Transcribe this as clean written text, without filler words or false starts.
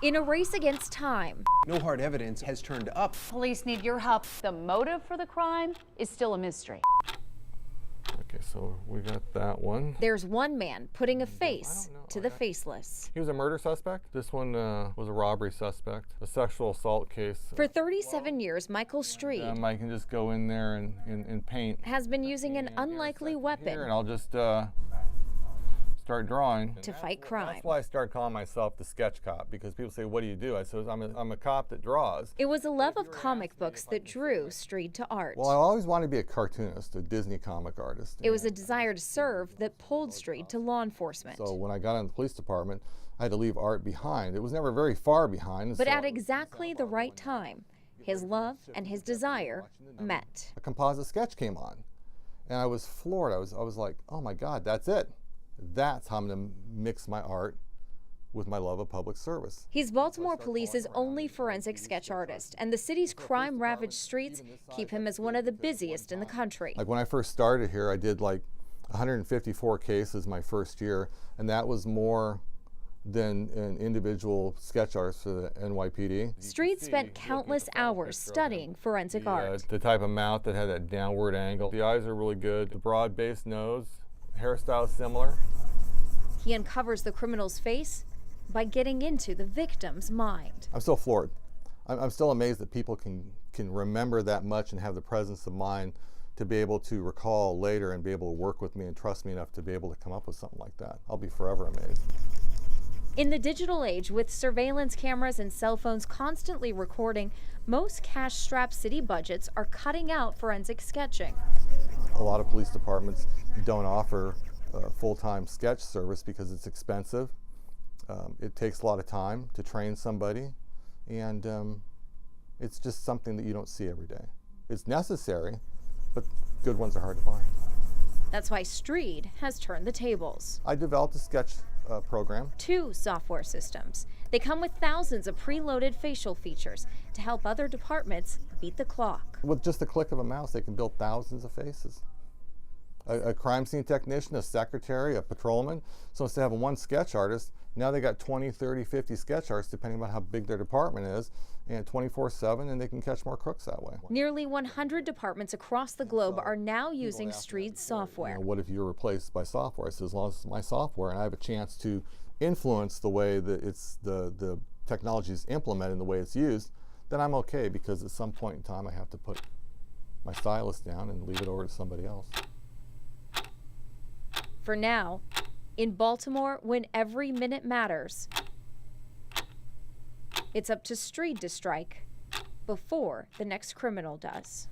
In a race against time, No hard evidence has turned up. Police need your help. The motive for the crime is still a mystery. Okay, so we got that one. there's one man putting a face to the faceless. He was a murder suspect. This one was a robbery suspect, a sexual assault case. For 37 years, Michael Streed I can just go in there and paint. has been using an unlikely Here, weapon and I'll just start drawing. to fight crime. That's why I started calling myself the sketch cop, because people say, what do you do? I said, I'm a cop that draws. It was a love of comic books that drew Streed to art. Well, I always wanted to be a cartoonist, a Disney comic artist. It was a desire to serve that pulled Streed to law enforcement. So when I got in the police department, I had to leave art behind. It was never very far behind. But so at exactly the right time, his love and his desire met. a composite sketch came on, and I was floored. I was like, oh my God, that's it. That's how I'm going to mix my art with my love of public service. He's Baltimore Police's only forensic sketch artist, and the city's crime-ravaged streets keep him as one of the busiest in the country. Like when I first started here, I did like 154 cases my first year, and that was more than an individual sketch artist for the NYPD. Streed spent countless hours studying forensic art. The type of mouth that had that downward angle. The eyes are really good. The broad base nose, hairstyle similar. He uncovers the criminal's face by getting into the victim's mind. I'm still floored. I'm still amazed that people can remember that much and have the presence of mind to be able to recall later and be able to work with me and trust me enough to be able to come up with something like that. I'll be forever amazed. In the digital age, with surveillance cameras and cell phones constantly recording, most cash-strapped city budgets are cutting out forensic sketching. A lot of police departments don't offer full-time sketch service because it's expensive. It takes a lot of time to train somebody, and it's just something that you don't see every day. It's necessary, but good ones are hard to find. That's why Streed has turned the tables. I developed a sketch program. 2 software systems. They come with thousands of preloaded facial features to help other departments beat the clock. With just the click of a mouse, they can build thousands of faces. A crime scene technician, a secretary, a patrolman. So instead of having one sketch artist, now they got 20, 30, 50 sketch artists, depending on how big their department is, and 24/7, and they can catch more crooks that way. Nearly 100 departments across the globe are now using Streed software. What if you're replaced by software? I said, as long as it's my software and I have a chance to influence the way that the technology is implemented and the way it's used, then I'm okay, because at some point in time I have to put my stylus down and leave it over to somebody else. For now, in Baltimore, when every minute matters, it's up to Streed to strike before the next criminal does.